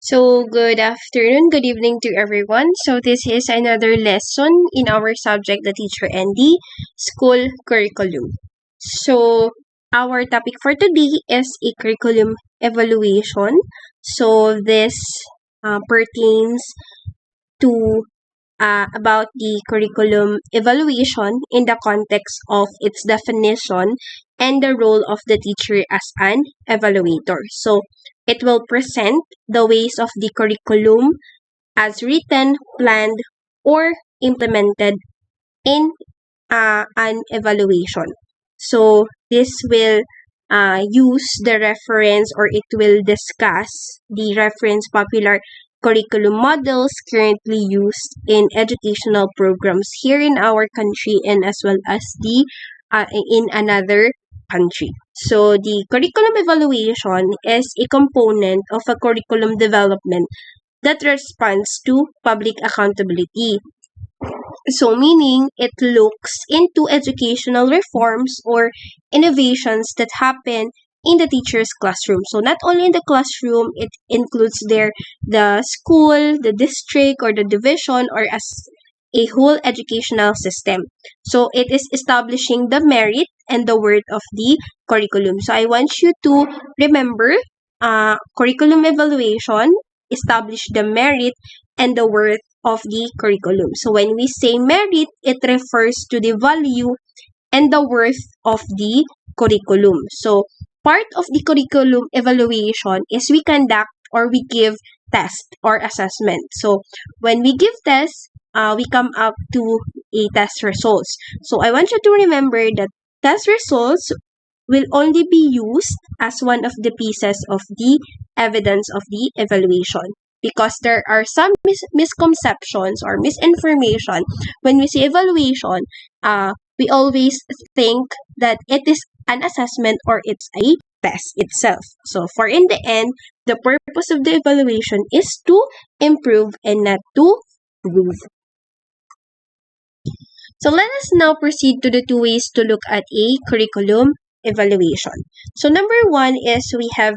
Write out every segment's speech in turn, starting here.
So, good afternoon, good evening to everyone. So, this is another lesson in our subject, the teacher and the school curriculum. So, our topic for today is a curriculum evaluation. So, this pertains to about the curriculum evaluation in the context of its definition and the role of the teacher as an evaluator. So, it will present the ways of the curriculum as written, planned, or implemented in an evaluation. So, this will use the reference or it will discuss the reference popular curriculum models currently used in educational programs here in our country and as well as the in another country. So the curriculum evaluation is a component of a curriculum development that responds to public accountability. So meaning it looks into educational reforms or innovations that happen in the teacher's classroom. So not only in the classroom, it includes the school, the district, or the division, or as a whole educational system. So it is establishing the merit and the worth of the curriculum. So I want you to remember curriculum evaluation, establish the merit and the worth of the curriculum. So when we say merit, it refers to the value and the worth of the curriculum. So part of the curriculum evaluation is we conduct or we give test or assessment. So when we give tests, we come up to a test results. So I want you to remember that test results will only be used as one of the pieces of the evidence of the evaluation, because there are some misconceptions or misinformation when we say evaluation. We always think that it is an assessment or it's a test itself. So for in the end, the purpose of the evaluation is to improve and not to prove. So let us now proceed to the two ways to look at a curriculum evaluation. So number one is we have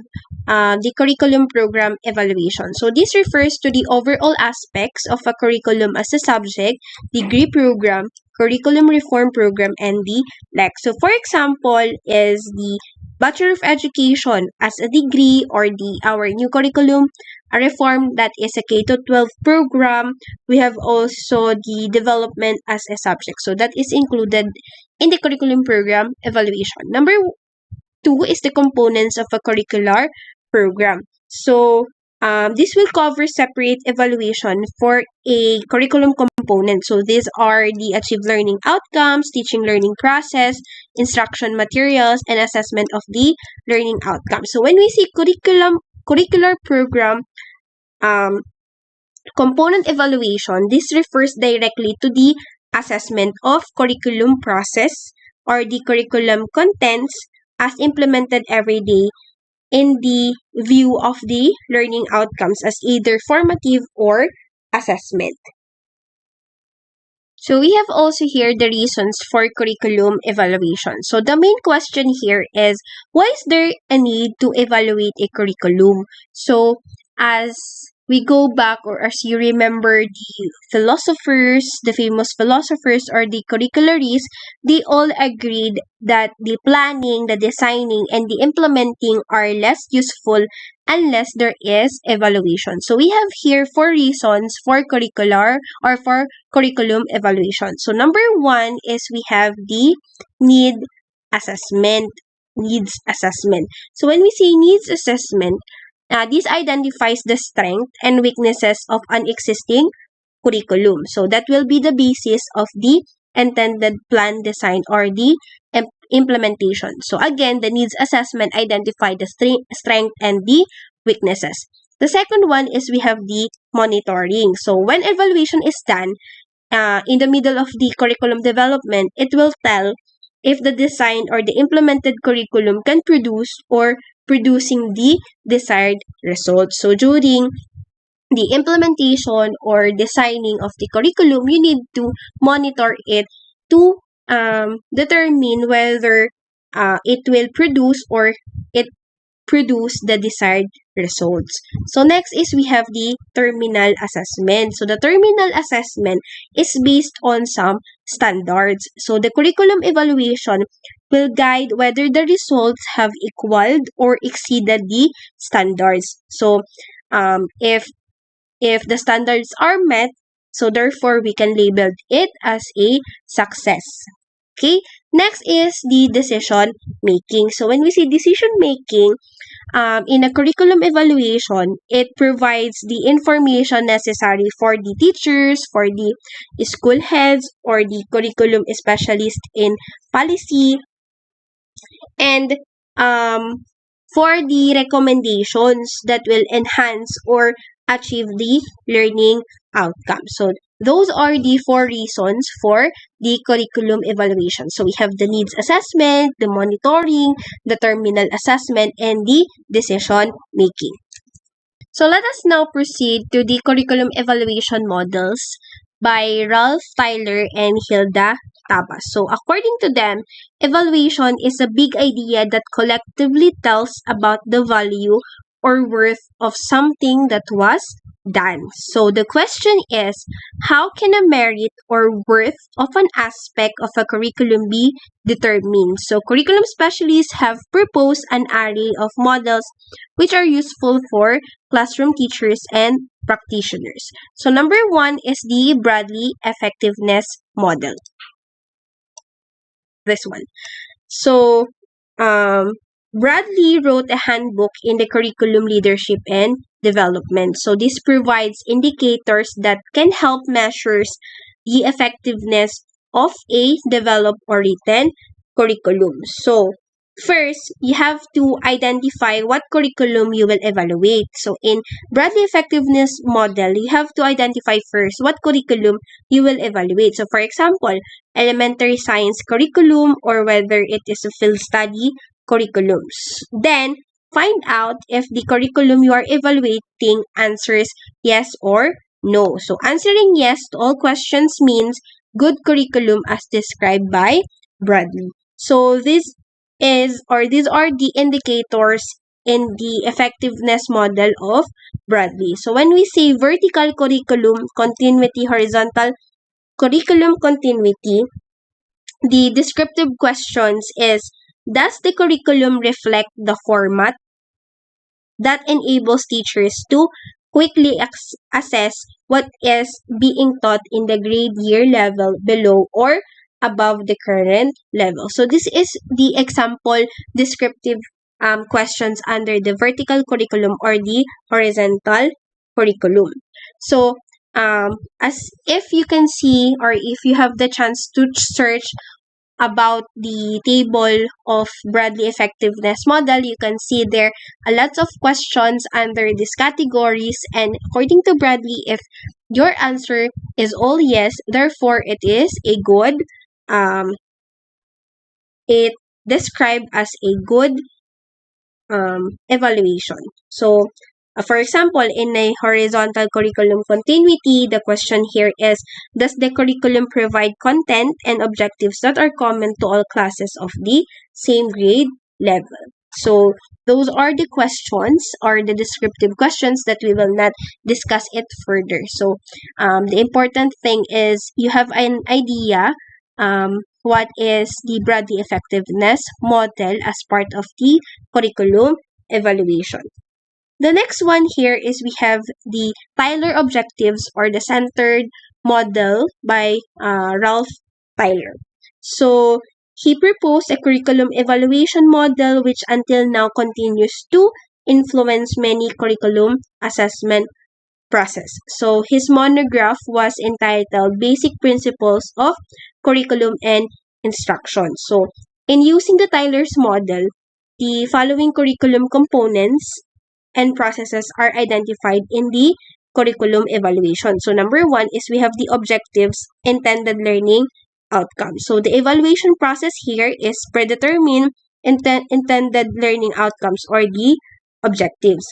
the curriculum program evaluation. So this refers to the overall aspects of a curriculum as a subject, degree program, curriculum reform program, and the like. So for example is the Bachelor of Education as a degree, or our new curriculum a reform, that is a K-12 program. We have also the development as a subject. So that is included in the curriculum program evaluation. Number two is the components of a curricular program. So this will cover separate evaluation for a curriculum component. So these are the achieved learning outcomes, teaching learning process, instruction materials, and assessment of the learning outcomes. So when we see curricular program component evaluation, this refers directly to the assessment of curriculum process or the curriculum contents as implemented every day in the view of the learning outcomes as either formative or assessment. So we have also here the reasons for curriculum evaluation. So the main question here is, why is there a need to evaluate a curriculum? So as we go back, or as you remember, the philosophers, the famous philosophers or the curricularies, they all agreed that the planning, the designing, and the implementing are less useful unless there is evaluation. So we have here 4 reasons for curricular or for curriculum evaluation. So number one is we have the needs assessment. So when we say needs assessment, this identifies the strength and weaknesses of an existing curriculum. So that will be the basis of the intended plan design or the implementation. So again, the needs assessment identify the strength and the weaknesses. The second one is we have the monitoring. So when evaluation is done in the middle of the curriculum development, it will tell if the design or the implemented curriculum can produce or producing the desired results. So during the implementation or designing of the curriculum, you need to monitor it to determine whether it will produce or it produce the desired results. So next is we have the terminal assessment. So the terminal assessment is based on some standards. So the curriculum evaluation will guide whether the results have equaled or exceeded the standards. So if the standards are met, so therefore we can label it as a success. Okay, next is the decision making. So when we say decision making, in a curriculum evaluation, it provides the information necessary for the teachers, for the school heads, or the curriculum specialist in policy, and for the recommendations that will enhance or achieve the learning outcome. So those are the 4 reasons for the curriculum evaluation. So we have the needs assessment, the monitoring, the terminal assessment, and the decision making. So let us now proceed to the curriculum evaluation models by Ralph Tyler and Hilda Tabas. So according to them, evaluation is a big idea that collectively tells about the value or worth of something that was done. So the question is, how can a merit or worth of an aspect of a curriculum be determined? So curriculum specialists have proposed an array of models which are useful for classroom teachers and practitioners. So number 1 is the Bradley effectiveness model. This one. So Bradley wrote a handbook in the curriculum leadership and development. So this provides indicators that can help measure the effectiveness of a developed or written curriculum. So first, you have to identify what curriculum you will evaluate. So in Bradley effectiveness model, you have to identify first what curriculum you will evaluate. So for example, elementary science curriculum or whether it is a field study curriculums. Then, find out if the curriculum you are evaluating answers yes or no. So answering yes to all questions means good curriculum as described by Bradley. So these are the indicators in the effectiveness model of Bradley. So when we say vertical curriculum continuity, horizontal curriculum continuity, the descriptive questions is, does the curriculum reflect the format that enables teachers to quickly assess what is being taught in the grade year level below or above the current level? So this is the example descriptive questions under the vertical curriculum or the horizontal curriculum. So as if you can see, or if you have the chance to search about the table of Bradley effectiveness model, you can see there a lot of questions under these categories, and according to Bradley, if your answer is all yes, therefore it is a good it described as a good evaluation. So for example, in a horizontal curriculum continuity, the question here is, does the curriculum provide content and objectives that are common to all classes of the same grade level? So those are the questions or the descriptive questions that we will not discuss it further. So the important thing is you have an idea what is the Bradley effectiveness model as part of the curriculum evaluation. The next one here is we have the Tyler objectives or the centered model by Ralph Tyler. So he proposed a curriculum evaluation model which until now continues to influence many curriculum assessment process. So his monograph was entitled Basic Principles of Curriculum and Instruction. So in using the Tyler's model, the following curriculum components and processes are identified in the curriculum evaluation. So number 1 is we have the objectives, intended learning outcomes. So the evaluation process here is predetermine intended learning outcomes or the objectives.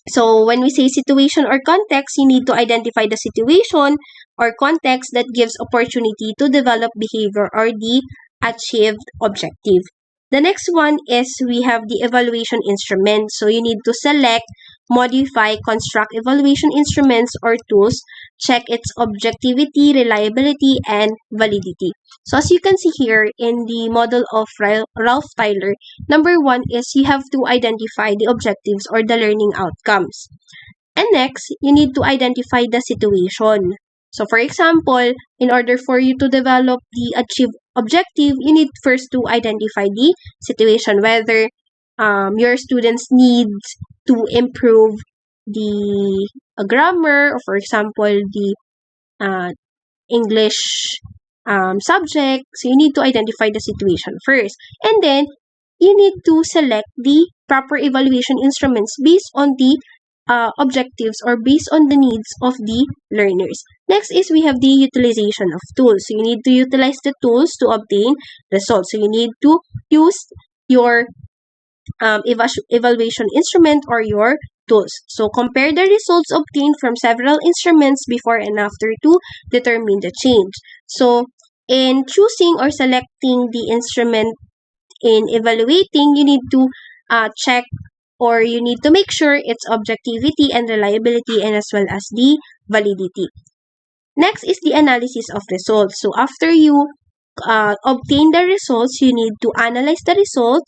So when we say situation or context, you need to identify the situation or context that gives opportunity to develop behavior or the achieved objective. The next one is we have the evaluation instrument. So you need to select, modify, construct evaluation instruments or tools, check its objectivity, reliability, and validity. So as you can see here in the model of Ralph Tyler, number one is you have to identify the objectives or the learning outcomes. And next, you need to identify the situation. So for example, in order for you to develop the achieve objective, you need first to identify the situation, whether your students needs to improve the grammar, or for example, the uh, English subject. So you need to identify the situation first. And then, you need to select the proper evaluation instruments based on the objectives or based on the needs of the learners. Next is we have the utilization of tools. So you need to utilize the tools to obtain results. So you need to use your evaluation instrument or your tools. So compare the results obtained from several instruments before and after to determine the change. So in choosing or selecting the instrument in evaluating, you need to check or you need to make sure its objectivity and reliability and as well as the validity. Next is the analysis of results. So after you obtain the results, you need to analyze the result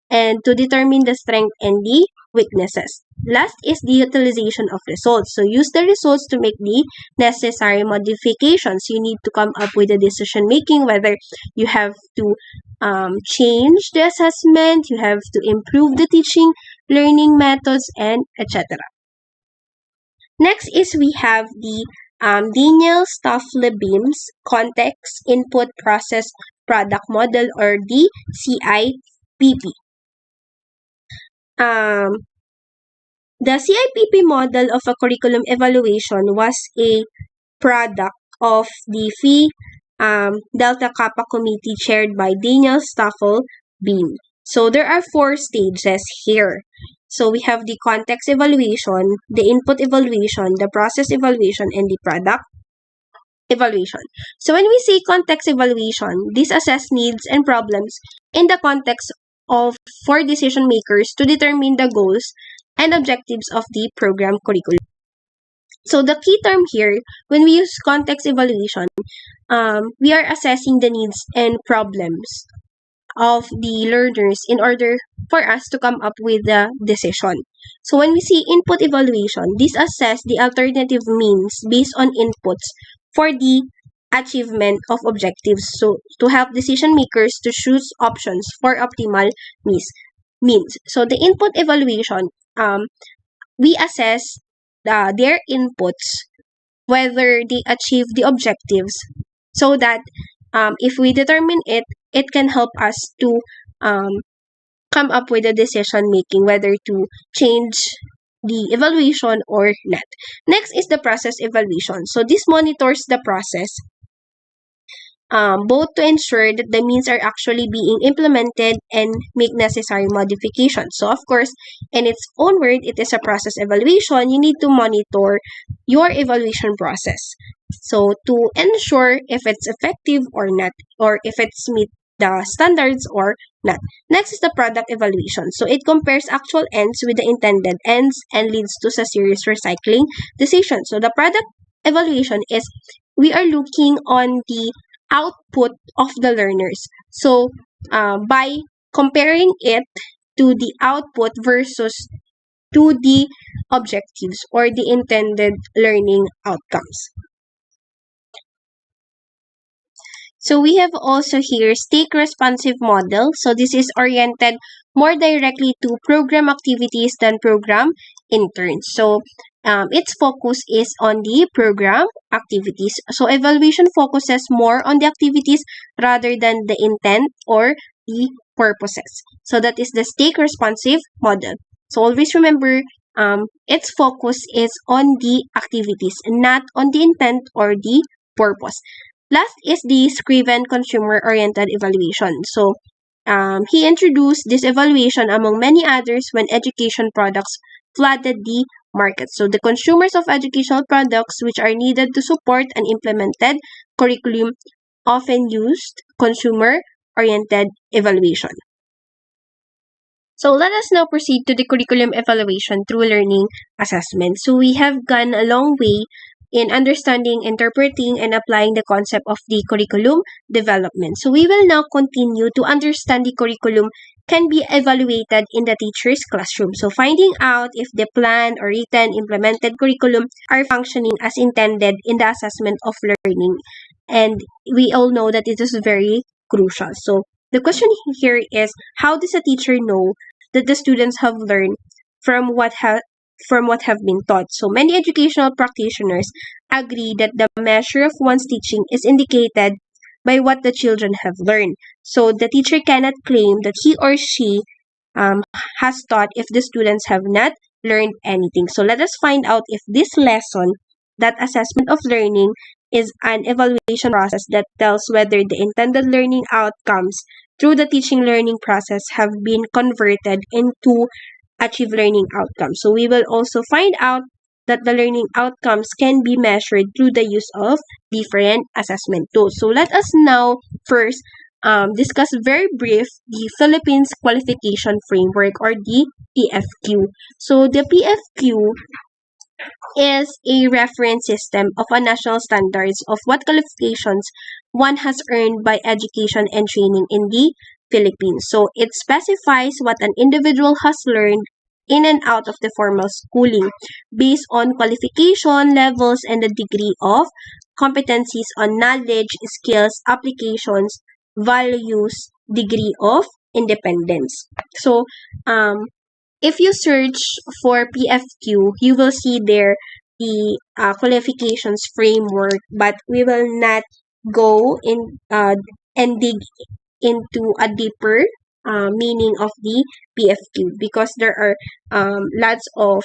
and to determine the strength and the weaknesses. Last is the utilization of results. So use the results to make the necessary modifications. You need to come up with a decision making, whether you have to change the assessment, you have to improve the teaching, learning methods, and etc. Next is we have the Daniel-Stoffel-Beam's Context Input Process Product Model, or the CIPP. The CIPP model of a curriculum evaluation was a product of the Phi Delta Kappa Committee chaired by Daniel Stoffel-Beam. So there are 4 stages here. So we have the context evaluation, the input evaluation, the process evaluation, and the product evaluation. So when we say context evaluation, this assess needs and problems in the context of for decision makers to determine the goals and objectives of the program curriculum. So the key term here, when we use context evaluation, we are assessing the needs and problems of the learners in order for us to come up with the decision. So when we see input evaluation, this assess the alternative means based on inputs for the achievement of objectives. So to help decision makers to choose options for optimal means. So the input evaluation, we assess their inputs, whether they achieve the objectives, so that if we determine it, it can help us to come up with a decision making, whether to change the evaluation or not. Next is the process evaluation. So this monitors the process, both to ensure that the means are actually being implemented and make necessary modifications. So of course, in its own word, it is a process evaluation. You need to monitor your evaluation process. So to ensure if it's effective or not, or if it's meet the standards or not. Next is the product evaluation. So it compares actual ends with the intended ends and leads to a serious recycling decision. So the product evaluation is we are looking on the output of the learners. So by comparing it to the output versus to the objectives or the intended learning outcomes. So we have also here stake responsive model. So this is oriented more directly to program activities than program interns. So its focus is on the program activities. So evaluation focuses more on the activities rather than the intent or the purposes. So that is the stake responsive model. So always remember, its focus is on the activities, not on the intent or the purpose. Last is the Scriven consumer-oriented evaluation. So he introduced this evaluation among many others when education products flooded the market. So the consumers of educational products which are needed to support an implemented curriculum often used consumer-oriented evaluation. So let us now proceed to the curriculum evaluation through learning assessment. So we have gone a long way in understanding, interpreting, and applying the concept of the curriculum development. So we will now continue to understand the curriculum can be evaluated in the teacher's classroom. So finding out if the planned or written implemented curriculum are functioning as intended in the assessment of learning. And we all know that it is very crucial. So the question here is, how does a teacher know that the students have learned from what have been taught? So many educational practitioners agree that the measure of one's teaching is indicated by what the children have learned. So the teacher cannot claim that he or she has taught if the students have not learned anything. So let us find out if this lesson, that assessment of learning, is an evaluation process that tells whether the intended learning outcomes through the teaching learning process have been converted into achieved learning outcomes. So we will also find out that the learning outcomes can be measured through the use of different assessment tools. So let us now first discuss very brief the Philippines Qualification Framework, or the PFQ. So the PFQ is a reference system of a national standards of what qualifications one has earned by education and training in the Philippines. So it specifies what an individual has learned in and out of the formal schooling based on qualification levels and the degree of competencies on knowledge, skills, applications, values, degree of independence. So if you search for PFQ, you will see there the qualifications framework, but we will not go in and dig into a deeper meaning of the PFQ, because there are lots of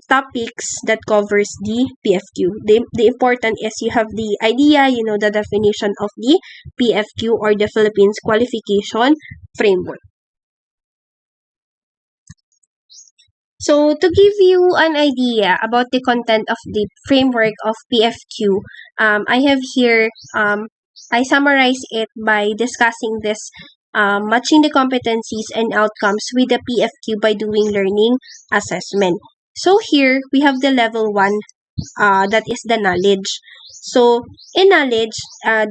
topics that covers the PFQ. The important is you have the idea, you know the definition of the PFQ, or the Philippines Qualification Framework. So to give you an idea about the content of the framework of PFQ, I have here, I summarize it by discussing this, matching the competencies and outcomes with the PFQ by doing learning assessment. So here we have the level 1, that is the knowledge. So in knowledge,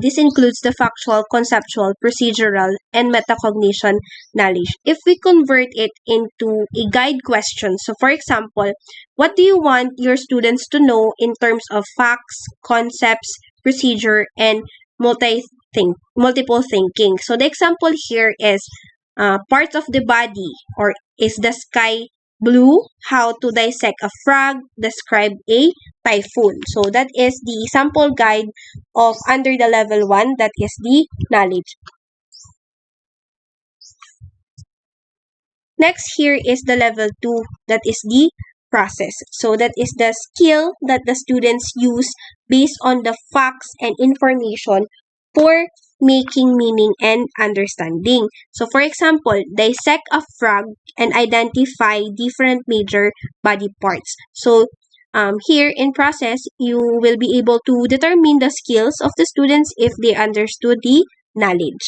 this includes the factual, conceptual, procedural, and metacognition knowledge. If we convert it into a guide question, so for example, what do you want your students to know in terms of facts, concepts, procedure, and multiple thinking? So the example here is, parts of the body, or is the sky blue? How to dissect a frog? Describe a typhoon. So that is the sample guide of under the level 1, that is the knowledge. Next here is the level 2, that is the process. So that is the skill that the students use based on the facts and information for making meaning and understanding. So for example, dissect a frog and identify different major body parts. So here in process, you will be able to determine the skills of the students if they understood the knowledge.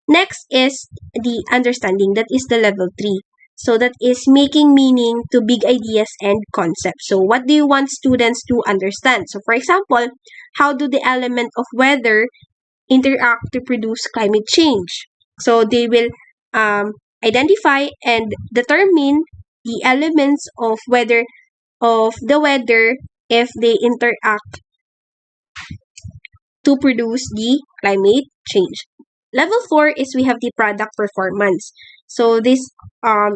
Next is the understanding, that is the level 3. So that is making meaning to big ideas and concepts. So what do you want students to understand? So for example, how do the element of weather interact to produce climate change? So they will identify and determine the elements of the weather if they interact to produce the climate change. Level 4 is we have the product performance. So this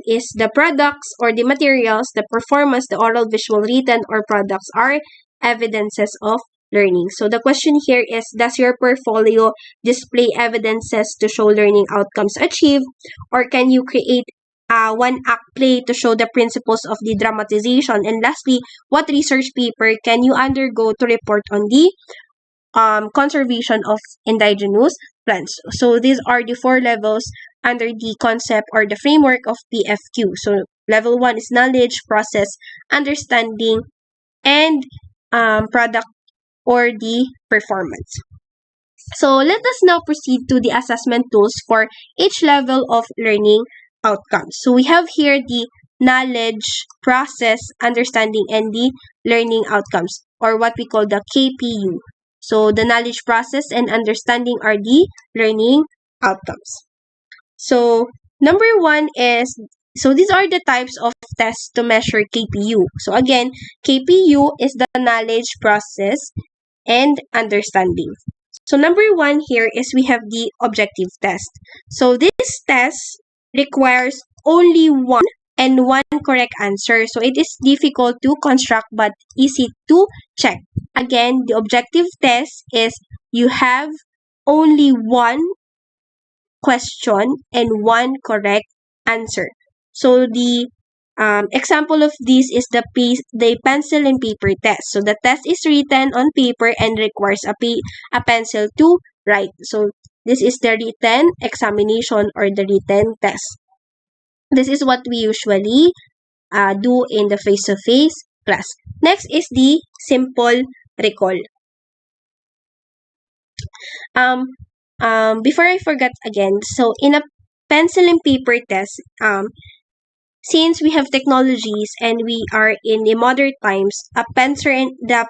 is the products or the materials, the performance, the oral, visual, written, or products are evidences of learning. So the question here is, does your portfolio display evidences to show learning outcomes achieved, or can you create a one-act play to show the principles of the dramatization? And lastly, what research paper can you undergo to report on the conservation of indigenous plants? So these are the 4 levels under the concept or the framework of PFQ. So level 1 is knowledge, process, understanding, and product or the performance. So let us now proceed to the assessment tools for each level of learning outcomes. So we have here the knowledge, process, understanding, and the learning outcomes, or what we call the KPU. So the knowledge, process, and understanding are the learning outcomes. So number one is, so these are the types of tests to measure KPU. So again, KPU is the knowledge, process, and understanding. So number one here is we have the objective test. So this test requires only one correct answer. So it is difficult to construct but easy to check. Again, the objective test is you have only one question and one correct answer. So the example of this is the pencil and paper test. So the test is written on paper and requires a pencil to write. So this is the written examination or the written test. This is what we usually do in the face-to-face class. Next is the simple recall. Before I forget again, so in a pencil and paper test, since we have technologies and we are in the modern times, the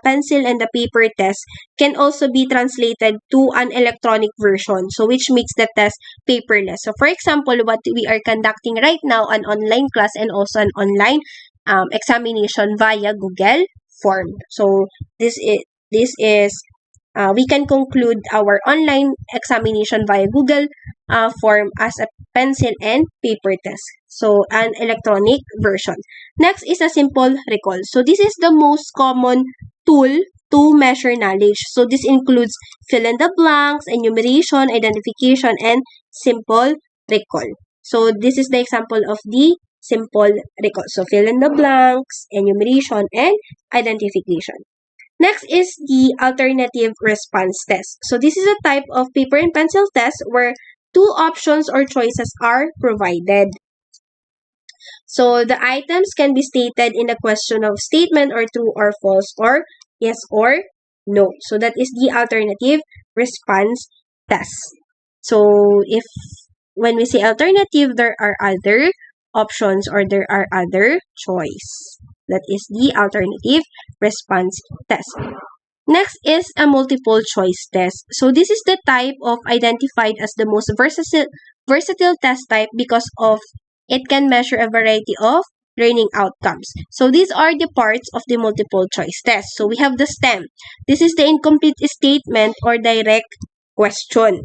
pencil and the paper test can also be translated to an electronic version, so which makes the test paperless. So for example, what we are conducting right now, an online class and also an online examination via Google form. So this is we can conclude our online examination via Google form as a pencil and paper test. So, an electronic version. Next is a simple recall. So, this is the most common tool to measure knowledge. So, this includes fill in the blanks, enumeration, identification, and simple recall. So, this is the example of the simple recall. So, fill in the blanks, enumeration, and identification. Next is the alternative response test. So this is a type of paper and pencil test where two options or choices are provided. So the items can be stated in a question of statement or true or false or yes or no. So that is the alternative response test. So if when we say alternative, there are other options or there are other choice. That is the alternative response test. Next is a multiple choice test. So this is the type of identified as the most versatile test type because of it can measure a variety of learning outcomes. So these are the parts of the multiple choice test. So we have the STEM. This is the incomplete statement or direct question.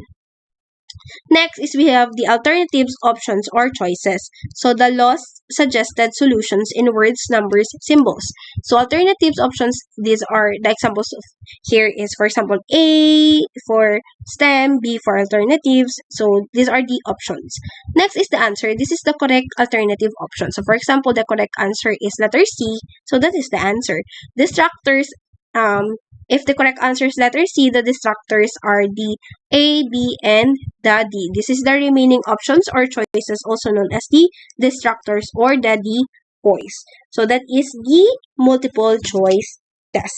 Next is we have the alternatives, options, or choices. So the lost suggested solutions in words, numbers, symbols. So alternatives, options, these are the examples of here is, for example, A for STEM, B for alternatives. So these are the options. Next is the answer. This is the correct alternative option. So for example, the correct answer is letter C. So that is the answer. Distractors, if the correct answer is letter C, the distractors are the A, B, and the D. This is the remaining options or choices, also known as the distractors or the D boys. So that is the multiple choice test.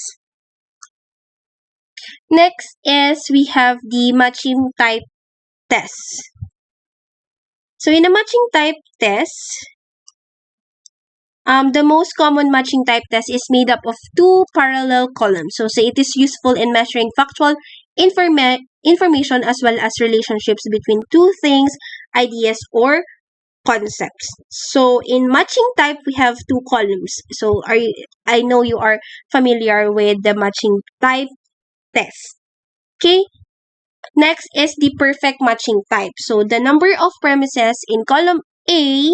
Next is we have the matching type test. So in a matching type test, the most common matching type test is made up of two parallel columns. So it is useful in measuring factual information as well as relationships between two things, ideas, or concepts. So in matching type, we have two columns. So I know you are familiar with the matching type test. Okay. Next is the perfect matching type. So the number of premises in column A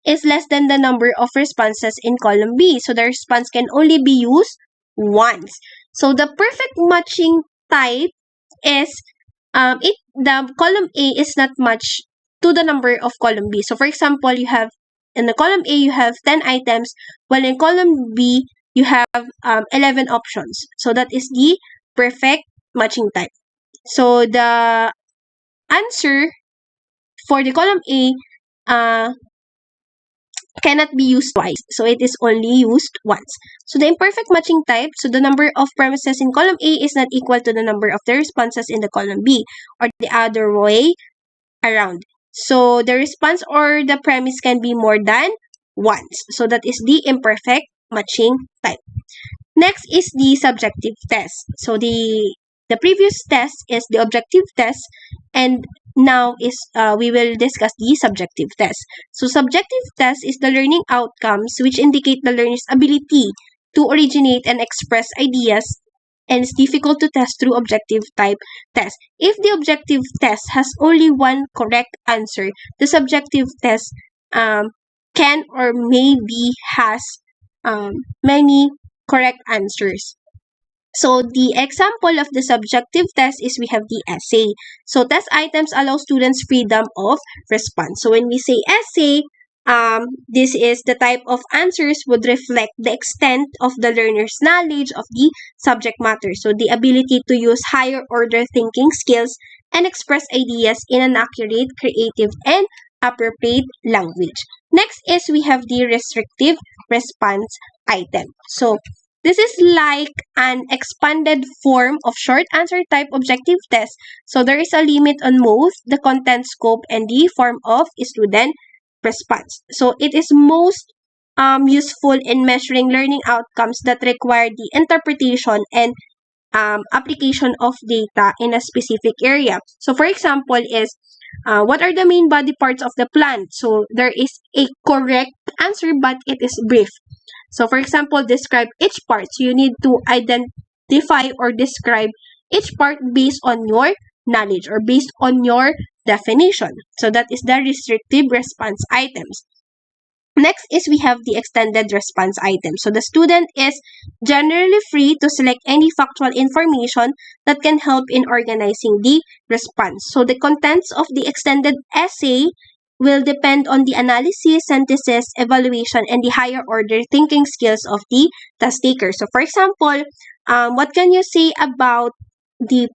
is less than the number of responses in column B. So the response can only be used once. So the perfect matching type is the column A is not matched to the number of column B. So for example, you have in the column A you have 10 items, while in column B you have 11 options. So that is the perfect matching type. So the answer for the column A cannot be used twice. So it is only used once. So the imperfect matching type, so the number of premises in column A is not equal to the number of the responses in the column B, or the other way around. So the response or the premise can be more than once. So that is the imperfect matching type. Next is the subjective test. So the previous test is the objective test, and now is we will discuss the subjective test. So subjective test is the learning outcomes which indicate the learner's ability to originate and express ideas, and it's difficult to test through objective type test. If the objective test has only one correct answer, the subjective test can or maybe has many correct answers. So the example of the subjective test is we have the essay. So test items allow students freedom of response. So when we say essay, this is the type of answers would reflect the extent of the learner's knowledge of the subject matter. So the ability to use higher order thinking skills and express ideas in an accurate, creative, and appropriate language. Next is we have the restrictive response item. So this is like an expanded form of short answer type objective test. So there is a limit on both the content scope and the form of student response. So it is most useful in measuring learning outcomes that require the interpretation and application of data in a specific area. So for example is what are the main body parts of the plant? So there is a correct answer, but it is brief. So for example, describe each part. So you need to identify or describe each part based on your knowledge or based on your definition. So that is the restrictive response items. Next is we have the extended response item. So the student is generally free to select any factual information that can help in organizing the response. So the contents of the extended essay will depend on the analysis, synthesis, evaluation, and the higher order thinking skills of the test taker. So for example, what can you say about the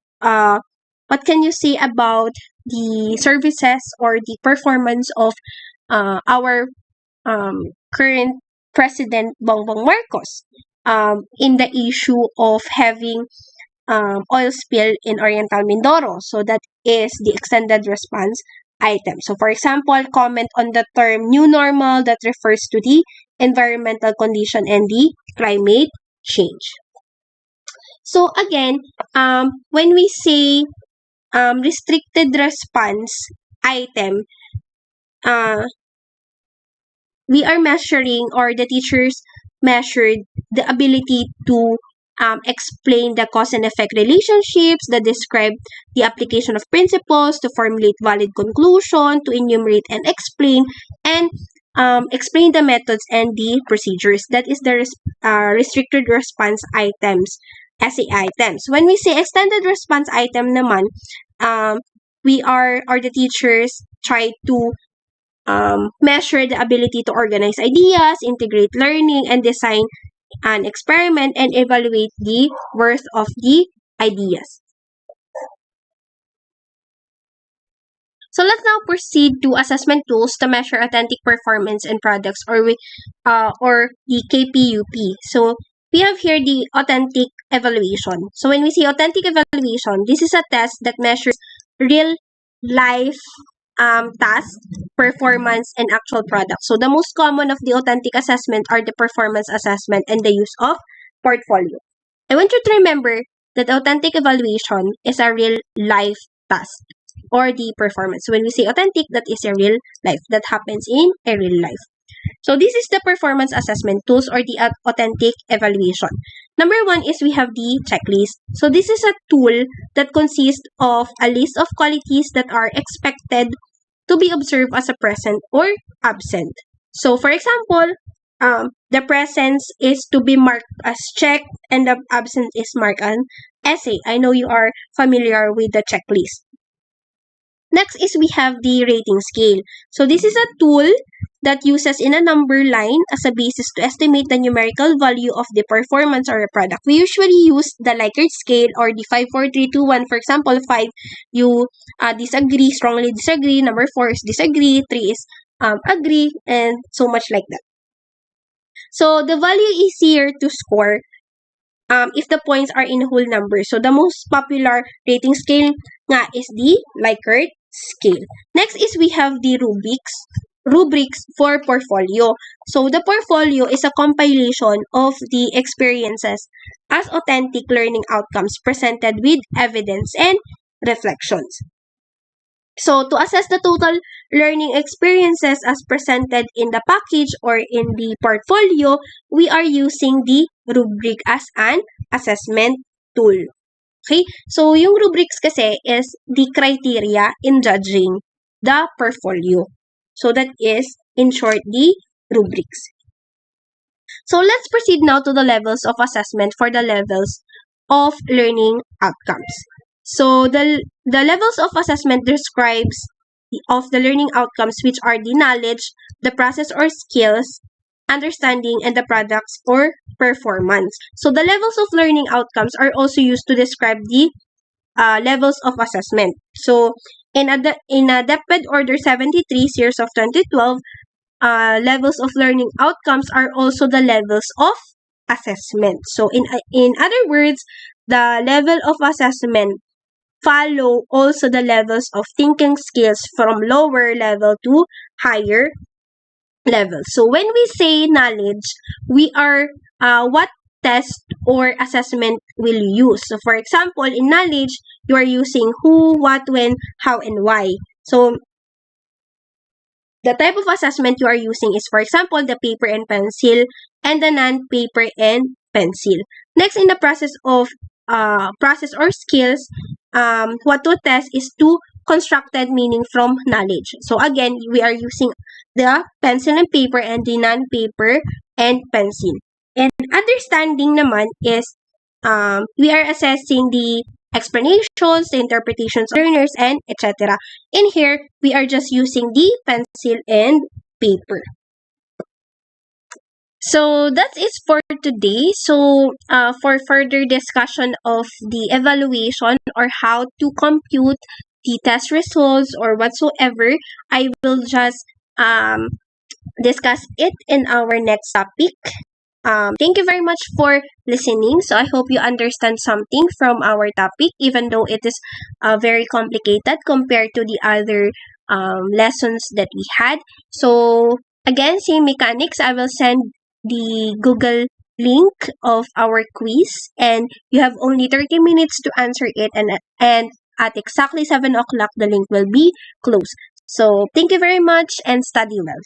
services or the performance of our current President Bongbong Marcos in the issue of having oil spill in Oriental Mindoro? So that is the extended response item. So for example, comment on the term new normal that refers to the environmental condition and the climate change. So again, when we say restricted response item, we are measuring, or the teachers measured, the ability to explain the cause and effect relationships, that describe the application of principles, to formulate valid conclusion, to enumerate and and explain the methods and the procedures. That is the restricted response items, essay items. When we say extended response item naman, we are, or the teachers try to measure the ability to organize ideas, integrate learning, and design an experiment, and evaluate the worth of the ideas. So let's now proceed to assessment tools to measure authentic performance in products, or the KPUP. So we have here the authentic evaluation. So when we say authentic evaluation, this is a test that measures real life task, performance, and actual product. So the most common of the authentic assessment are the performance assessment and the use of portfolio. I want you to remember that authentic evaluation is a real life task or the performance. So when we say authentic, that is a real life. That happens in a real life. So this is the performance assessment tools or the authentic evaluation. Number one is we have the checklist. So this is a tool that consists of a list of qualities that are expected to be observed as a present or absent. So for example, the presence is to be marked as checked and the absent is marked as essay. I know you are familiar with the checklist. Next is we have the rating scale. So this is a tool that uses in a number line as a basis to estimate the numerical value of the performance or a product. We usually use the Likert scale or the 5, 4, 3, 2, 1. For example, 5, you disagree, strongly disagree. Number 4 is disagree. 3 is agree, and so much like that. So the value is easier to score if the points are in whole numbers. So the most popular rating scale nga is the Likert scale. Next is we have the rubrics for portfolio. So the portfolio is a compilation of the experiences as authentic learning outcomes presented with evidence and reflections. So to assess the total learning experiences as presented in the package or in the portfolio, we are using the rubric as an assessment tool. Okay? So yung rubrics kasi is the criteria in judging the portfolio. So that is, in short, the rubrics. So let's proceed now to the levels of assessment for the levels of learning outcomes. So the levels of assessment describes of the learning outcomes, which are the knowledge, the process or skills, understanding, and the products or performance. So the levels of learning outcomes are also used to describe the levels of assessment. So in adapted order 73 series of 2012, levels of learning outcomes are also the levels of assessment. So in other words, the level of assessment follow also the levels of thinking skills from lower level to higher level. So when we say knowledge, we are what test or assessment will you use. So for example, in knowledge, you are using who, what, when, how, and why. So the type of assessment you are using is, for example, the paper and pencil and the non-paper and pencil. Next, in the process of process or skills, what to test is to constructed meaning from knowledge. So again, we are using the pencil and paper and the non-paper and pencil. And understanding naman is we are assessing the explanations, the interpretations of learners, and etc. In here, we are just using the pencil and paper. So that is for today. So for further discussion of the evaluation or how to compute the test results or whatsoever, I will just discuss it in our next topic. Thank you very much for listening. So I hope you understand something from our topic, even though it is very complicated compared to the other lessons that we had. So again, same mechanics. I will send the Google link of our quiz, and you have only 30 minutes to answer it, and at exactly 7 o'clock the link will be closed. So thank you very much and study well.